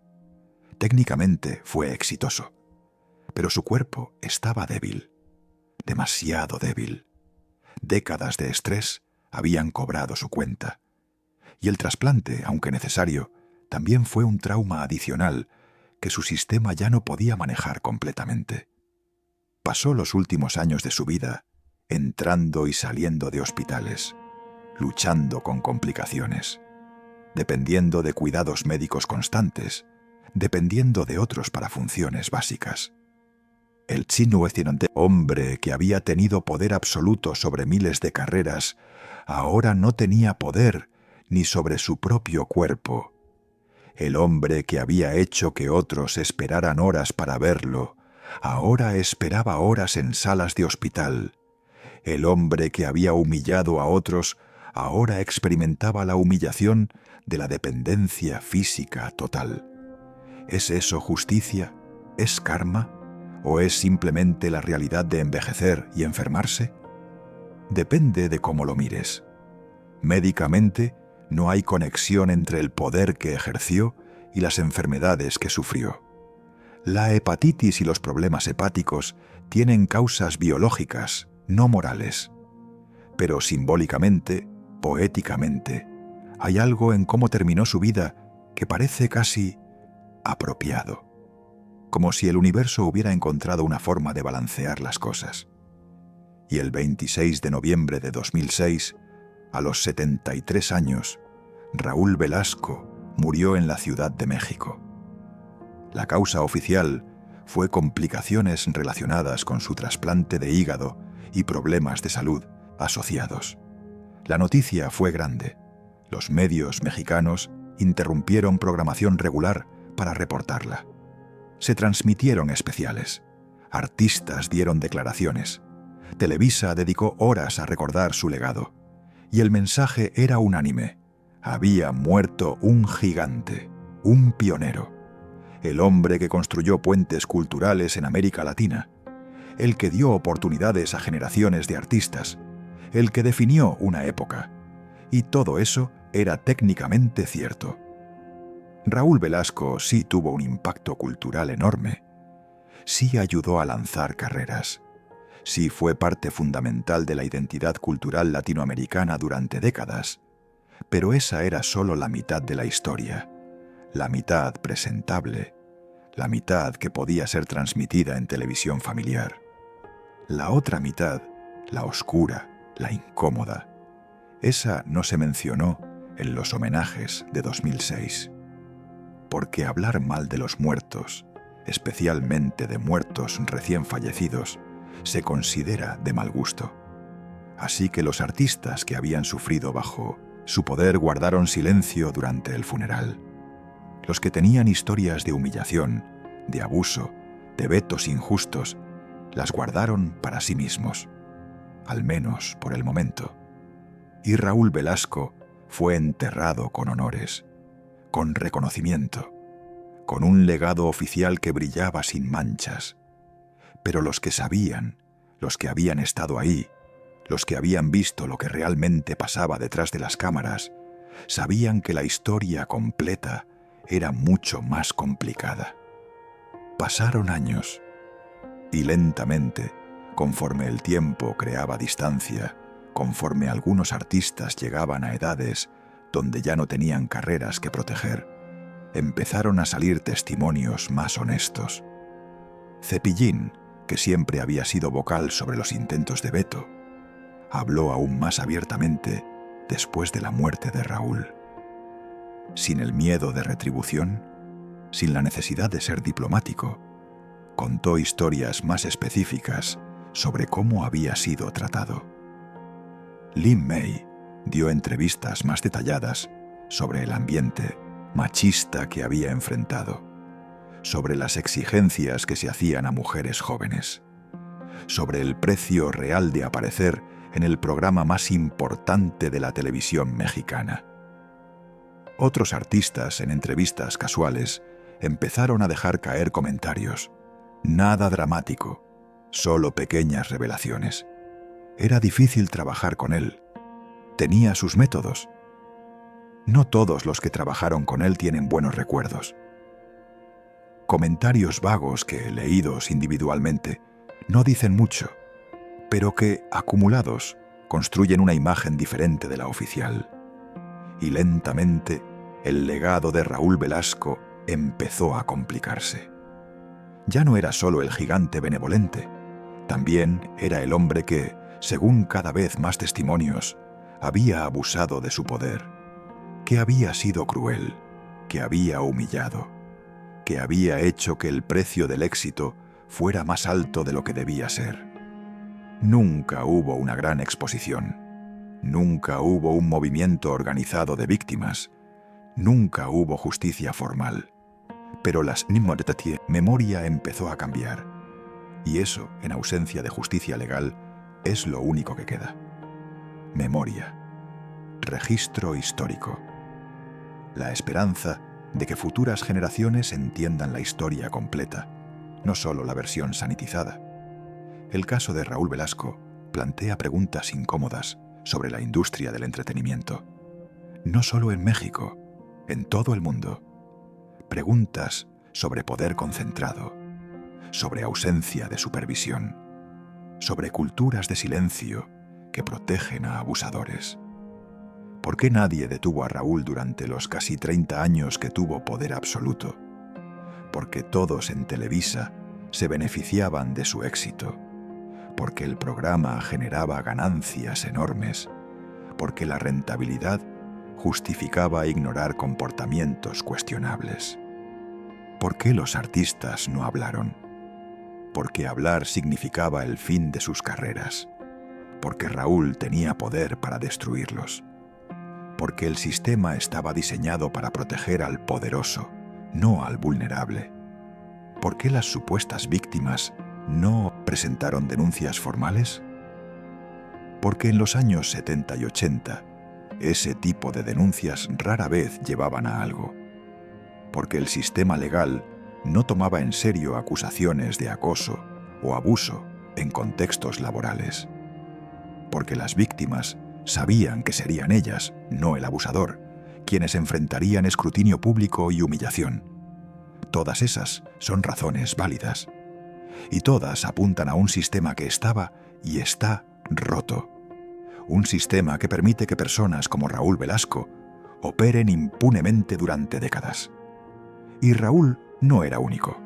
Técnicamente fue exitoso, pero su cuerpo estaba débil, demasiado débil. Décadas de estrés habían cobrado su cuenta. Y el trasplante, aunque necesario, también fue un trauma adicional que su sistema ya no podía manejar completamente. Pasó los últimos años de su vida entrando y saliendo de hospitales, luchando con complicaciones, dependiendo de cuidados médicos constantes, dependiendo de otros para funciones básicas. El chino hombre que había tenido poder absoluto sobre miles de carreras, ahora no tenía poder ni sobre su propio cuerpo. El hombre que había hecho que otros esperaran horas para verlo, ahora esperaba horas en salas de hospital. El hombre que había humillado a otros, ahora experimentaba la humillación de la dependencia física total. ¿Es eso justicia? ¿Es karma? ¿O es simplemente la realidad de envejecer y enfermarse? Depende de cómo lo mires. Médicamente, no hay conexión entre el poder que ejerció y las enfermedades que sufrió. La hepatitis y los problemas hepáticos tienen causas biológicas, no morales. Pero simbólicamente, poéticamente, hay algo en cómo terminó su vida que parece casi apropiado. Como si el universo hubiera encontrado una forma de balancear las cosas. Y el 26 de noviembre de 2006, a los 73 años, Raúl Velasco murió en la Ciudad de México. La causa oficial fue complicaciones relacionadas con su trasplante de hígado y problemas de salud asociados. La noticia fue grande. Los medios mexicanos interrumpieron programación regular para reportarla. Se transmitieron especiales. Artistas dieron declaraciones. Televisa dedicó horas a recordar su legado. Y el mensaje era unánime. Había muerto un gigante, un pionero. El hombre que construyó puentes culturales en América Latina. El que dio oportunidades a generaciones de artistas. El que definió una época. Y todo eso era técnicamente cierto. Raúl Velasco sí tuvo un impacto cultural enorme. Sí ayudó a lanzar carreras. Sí fue parte fundamental de la identidad cultural latinoamericana durante décadas. Pero esa era solo la mitad de la historia. la mitad presentable, la mitad que podía ser transmitida en televisión familiar. La otra mitad, la oscura, la incómoda, esa no se mencionó en los homenajes de 2006. Porque hablar mal de los muertos, especialmente de muertos recién fallecidos, se considera de mal gusto. Así que los artistas que habían sufrido bajo su poder guardaron silencio durante el funeral. Los que tenían historias de humillación, de abuso, de vetos injustos, las guardaron para sí mismos, al menos por el momento. Y Raúl Velasco fue enterrado con honores, con reconocimiento, con un legado oficial que brillaba sin manchas. Pero los que sabían, los que habían estado ahí, los que habían visto lo que realmente pasaba detrás de las cámaras, sabían que la historia completa era mucho más complicada. Pasaron años, y lentamente, conforme el tiempo creaba distancia, conforme algunos artistas llegaban a edades donde ya no tenían carreras que proteger, empezaron a salir testimonios más honestos. Cepillín, que siempre había sido vocal sobre los intentos de veto, habló aún más abiertamente después de la muerte de Raúl. Sin el miedo de retribución, sin la necesidad de ser diplomático, contó historias más específicas sobre cómo había sido tratado. Lin May dio entrevistas más detalladas sobre el ambiente machista que había enfrentado, sobre las exigencias que se hacían a mujeres jóvenes, sobre el precio real de aparecer en el programa más importante de la televisión mexicana. Otros artistas en entrevistas casuales empezaron a dejar caer comentarios. Nada dramático, solo pequeñas revelaciones. Era difícil trabajar con él. Tenía sus métodos. No todos los que trabajaron con él tienen buenos recuerdos. Comentarios vagos que, leídos individualmente, no dicen mucho, pero que, acumulados, construyen una imagen diferente de la oficial. Y lentamente, el legado de Raúl Velasco empezó a complicarse. Ya no era solo el gigante benevolente, también era el hombre que, según cada vez más testimonios, había abusado de su poder, que había sido cruel, que había humillado, que había hecho que el precio del éxito fuera más alto de lo que debía ser. Nunca hubo una gran exposición, nunca hubo un movimiento organizado de víctimas, nunca hubo justicia formal. Pero la memoria empezó a cambiar, y eso, en ausencia de justicia legal, es lo único que queda. Memoria, registro histórico, la esperanza de que futuras generaciones entiendan la historia completa, no solo la versión sanitizada. El caso de Raúl Velasco plantea preguntas incómodas sobre la industria del entretenimiento, no solo en México, en todo el mundo. Preguntas sobre poder concentrado, sobre ausencia de supervisión, sobre culturas de silencio que protegen a abusadores. ¿Por qué nadie detuvo a Raúl durante los casi 30 años que tuvo poder absoluto? Porque todos en Televisa se beneficiaban de su éxito, porque el programa generaba ganancias enormes, porque la rentabilidad justificaba ignorar comportamientos cuestionables. ¿Por qué los artistas no hablaron? Porque hablar significaba el fin de sus carreras, porque Raúl tenía poder para destruirlos, porque el sistema estaba diseñado para proteger al poderoso, no al vulnerable. ¿Por qué las supuestas víctimas no presentaron denuncias formales? Porque en los años 70 y 80, ese tipo de denuncias rara vez llevaban a algo. Porque el sistema legal no tomaba en serio acusaciones de acoso o abuso en contextos laborales. Porque las víctimas sabían que serían ellas, no el abusador, quienes enfrentarían escrutinio público y humillación. Todas esas son razones válidas. Y todas apuntan a un sistema que estaba y está roto. Un sistema que permite que personas como Raúl Velasco operen impunemente durante décadas. Y Raúl no era único.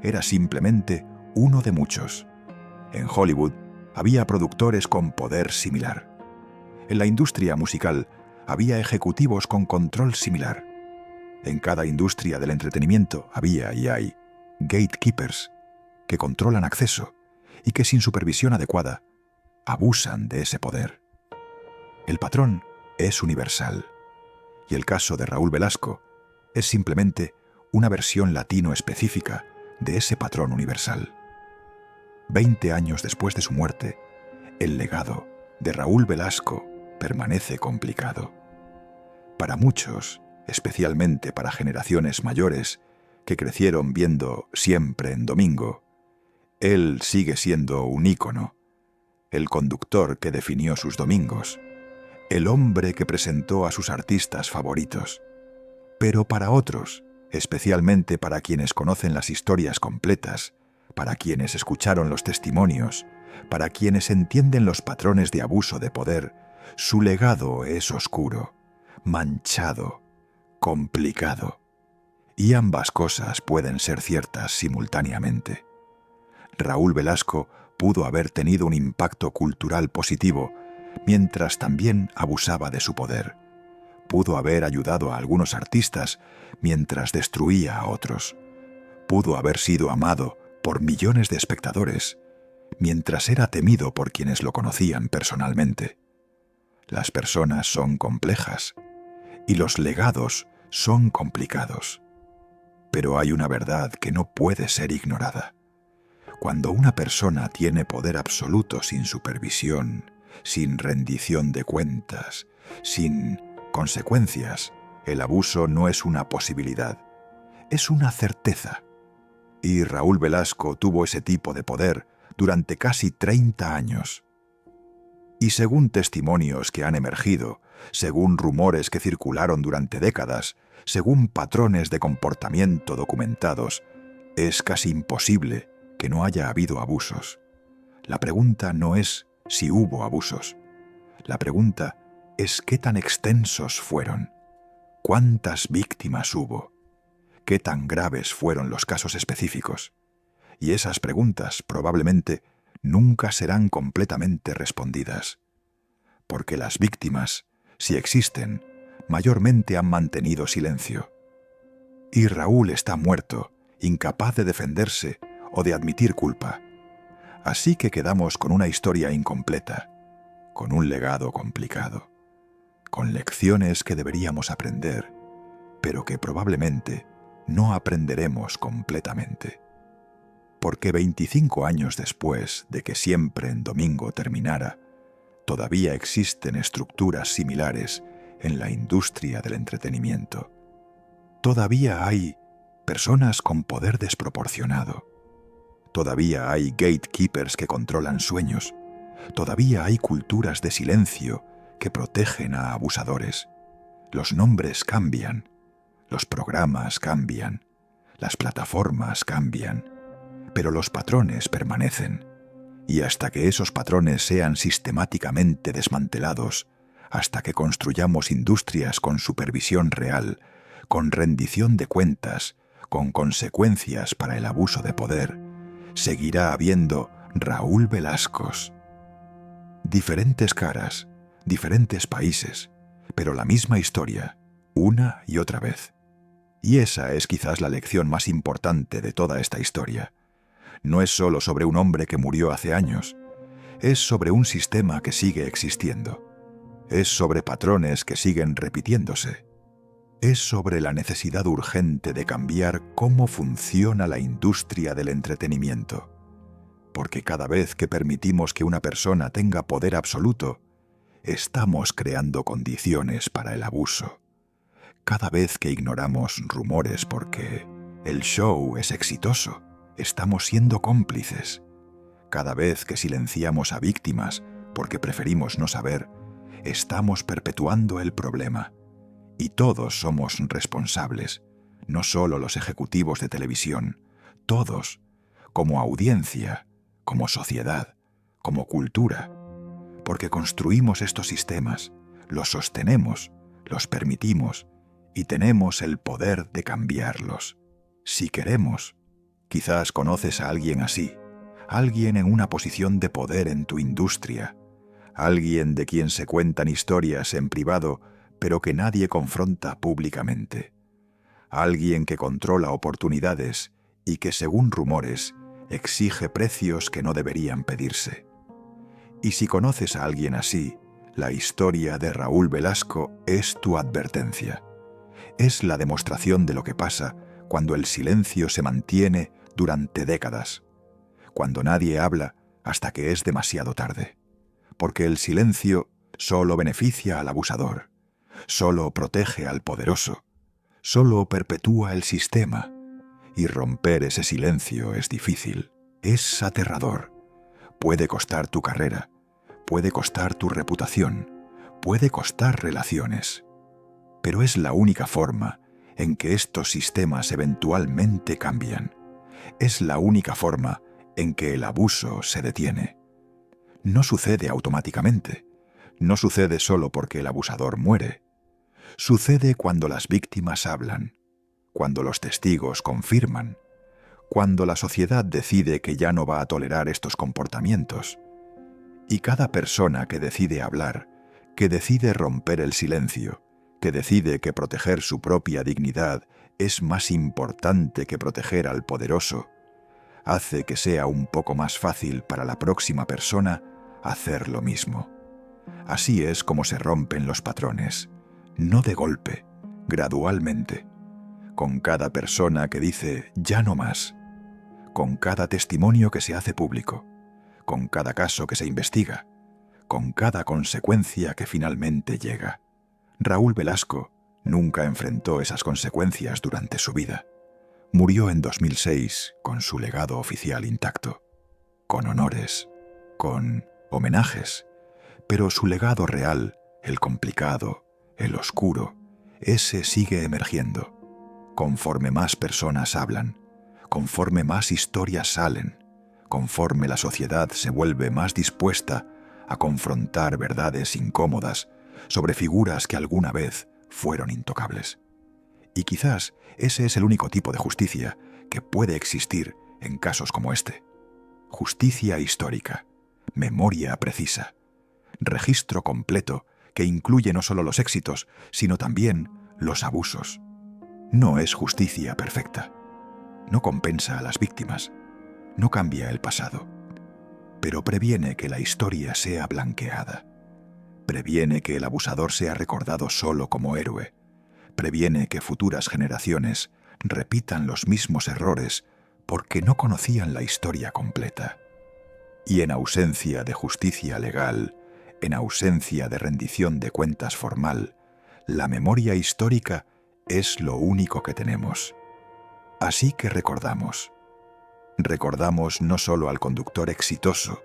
Era simplemente uno de muchos. En Hollywood había productores con poder similar. En la industria musical había ejecutivos con control similar. En cada industria del entretenimiento había y hay gatekeepers que controlan acceso y que sin supervisión adecuada abusan de ese poder. El patrón es universal y el caso de Raúl Velasco es simplemente una versión latino específica de ese patrón universal. 20 años después de su muerte, el legado de Raúl Velasco permanece complicado. Para muchos, especialmente para generaciones mayores que crecieron viendo Siempre en Domingo, él sigue siendo un ícono, el conductor que definió sus domingos, el hombre que presentó a sus artistas favoritos. Pero para otros, especialmente para quienes conocen las historias completas, para quienes escucharon los testimonios, para quienes entienden los patrones de abuso de poder, su legado es oscuro, manchado, complicado. Y ambas cosas pueden ser ciertas simultáneamente. Raúl Velasco pudo haber tenido un impacto cultural positivo, mientras también abusaba de su poder. Pudo haber ayudado a algunos artistas, mientras destruía a otros. Pudo haber sido amado por millones de espectadores, mientras era temido por quienes lo conocían personalmente. Las personas son complejas y los legados son complicados. Pero hay una verdad que no puede ser ignorada. Cuando una persona tiene poder absoluto sin supervisión, sin rendición de cuentas, sin consecuencias, el abuso no es una posibilidad, es una certeza. Y Raúl Velasco tuvo ese tipo de poder durante casi 30 años. Y según testimonios que han emergido, según rumores que circularon durante décadas, según patrones de comportamiento documentados, es casi imposible que no haya habido abusos. La pregunta no es si hubo abusos. La pregunta es qué tan extensos fueron, cuántas víctimas hubo, qué tan graves fueron los casos específicos. Y esas preguntas probablemente nunca serán completamente respondidas, porque las víctimas, si existen, mayormente han mantenido silencio. Y Raúl está muerto, incapaz de defenderse o de admitir culpa. Así que quedamos con una historia incompleta, con un legado complicado, con lecciones que deberíamos aprender, pero que probablemente no aprenderemos completamente. Porque 25 años después de que Siempre en Domingo terminara, todavía existen estructuras similares en la industria del entretenimiento. Todavía hay personas con poder desproporcionado. Todavía hay gatekeepers que controlan sueños. Todavía hay culturas de silencio que protegen a abusadores. Los nombres cambian, los programas cambian, las plataformas cambian, pero los patrones permanecen. Y hasta que esos patrones sean sistemáticamente desmantelados, hasta que construyamos industrias con supervisión real, con rendición de cuentas, con consecuencias para el abuso de poder, seguirá habiendo Raúl Velascos. Diferentes caras, diferentes países, pero la misma historia, una y otra vez. Y esa es quizás la lección más importante de toda esta historia. No es solo sobre un hombre que murió hace años, es sobre un sistema que sigue existiendo. Es sobre patrones que siguen repitiéndose. Es sobre la necesidad urgente de cambiar cómo funciona la industria del entretenimiento. Porque cada vez que permitimos que una persona tenga poder absoluto, estamos creando condiciones para el abuso. Cada vez que ignoramos rumores porque el show es exitoso, estamos siendo cómplices. Cada vez que silenciamos a víctimas porque preferimos no saber, estamos perpetuando el problema. Y todos somos responsables, no solo los ejecutivos de televisión, todos, como audiencia, como sociedad, como cultura, porque construimos estos sistemas, los sostenemos, los permitimos y tenemos el poder de cambiarlos. Si queremos, quizás conoces a alguien así, alguien en una posición de poder en tu industria, alguien de quien se cuentan historias en privado, pero que nadie confronta públicamente. Alguien que controla oportunidades y que, según rumores, exige precios que no deberían pedirse. Y si conoces a alguien así, la historia de Raúl Velasco es tu advertencia. Es la demostración de lo que pasa cuando el silencio se mantiene durante décadas, cuando nadie habla hasta que es demasiado tarde. Porque el silencio solo beneficia al abusador, solo protege al poderoso, solo perpetúa el sistema. Y romper ese silencio es difícil, es aterrador. Puede costar tu carrera, puede costar tu reputación, puede costar relaciones. Pero es la única forma en que estos sistemas eventualmente cambian. Es la única forma en que el abuso se detiene. No sucede automáticamente. No sucede solo porque el abusador muere. Sucede cuando las víctimas hablan, cuando los testigos confirman, cuando la sociedad decide que ya no va a tolerar estos comportamientos. Y cada persona que decide hablar, que decide romper el silencio, que decide que proteger su propia dignidad es más importante que proteger al poderoso, hace que sea un poco más fácil para la próxima persona hacer lo mismo. Así es como se rompen los patrones, no de golpe, gradualmente, con cada persona que dice «ya no más», con cada testimonio que se hace público, con cada caso que se investiga, con cada consecuencia que finalmente llega. Raúl Velasco nunca enfrentó esas consecuencias durante su vida. Murió en 2006 con su legado oficial intacto, con honores, con homenajes, pero su legado real, el complicado, el oscuro, ese sigue emergiendo. Conforme más personas hablan, conforme más historias salen, conforme la sociedad se vuelve más dispuesta a confrontar verdades incómodas sobre figuras que alguna vez fueron intocables. Y quizás ese es el único tipo de justicia que puede existir en casos como este. Justicia histórica, memoria precisa, registro completo que incluye no solo los éxitos, sino también los abusos. No es justicia perfecta. No compensa a las víctimas. No cambia el pasado. Pero previene que la historia sea blanqueada. Previene que el abusador sea recordado solo como héroe. Previene que futuras generaciones repitan los mismos errores porque no conocían la historia completa. Y en ausencia de justicia legal, en ausencia de rendición de cuentas formal, la memoria histórica es lo único que tenemos. Así que recordamos. Recordamos no solo al conductor exitoso,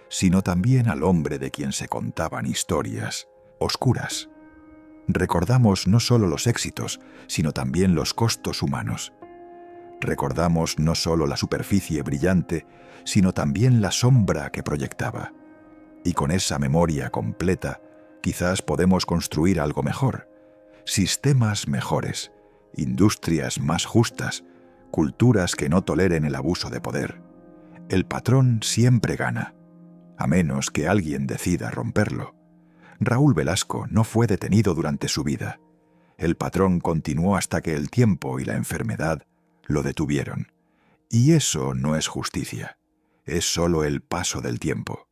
sino también al hombre de quien se contaban historias oscuras. Recordamos no solo los éxitos, sino también los costos humanos. Recordamos no solo la superficie brillante, sino también la sombra que proyectaba. Y con esa memoria completa, quizás podemos construir algo mejor, sistemas mejores, industrias más justas, culturas que no toleren el abuso de poder. El patrón siempre gana, a menos que alguien decida romperlo. Raúl Velasco no fue detenido durante su vida. El patrón continuó hasta que el tiempo y la enfermedad lo detuvieron. Y eso no es justicia, es solo el paso del tiempo.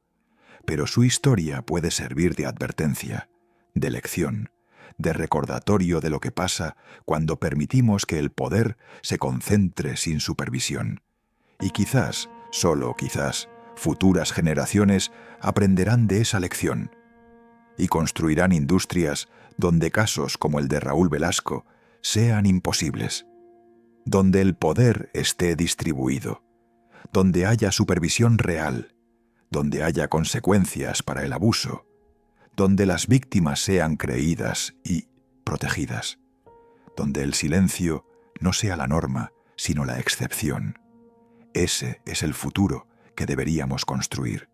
Pero su historia puede servir de advertencia, de lección, de recordatorio de lo que pasa cuando permitimos que el poder se concentre sin supervisión. Y quizás, solo quizás, futuras generaciones aprenderán de esa lección y construirán industrias donde casos como el de Raúl Velasco sean imposibles, donde el poder esté distribuido, donde haya supervisión real, donde haya consecuencias para el abuso, donde las víctimas sean creídas y protegidas, donde el silencio no sea la norma, sino la excepción. Ese es el futuro que deberíamos construir,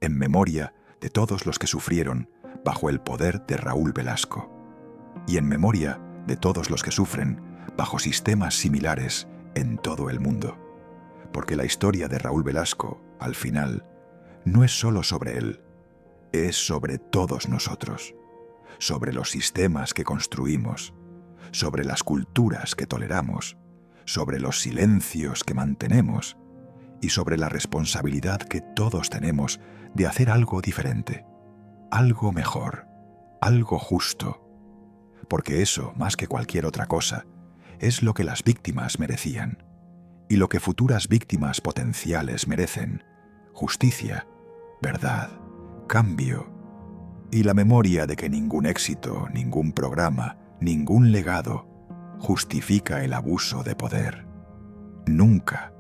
en memoria de todos los que sufrieron bajo el poder de Raúl Velasco, y en memoria de todos los que sufren bajo sistemas similares en todo el mundo. Porque la historia de Raúl Velasco, al final, no es solo sobre él, es sobre todos nosotros, sobre los sistemas que construimos, sobre las culturas que toleramos, sobre los silencios que mantenemos y sobre la responsabilidad que todos tenemos de hacer algo diferente, algo mejor, algo justo. Porque eso, más que cualquier otra cosa, es lo que las víctimas merecían y lo que futuras víctimas potenciales merecen: justicia, verdad, cambio y la memoria de que ningún éxito, ningún programa, ningún legado justifica el abuso de poder. Nunca,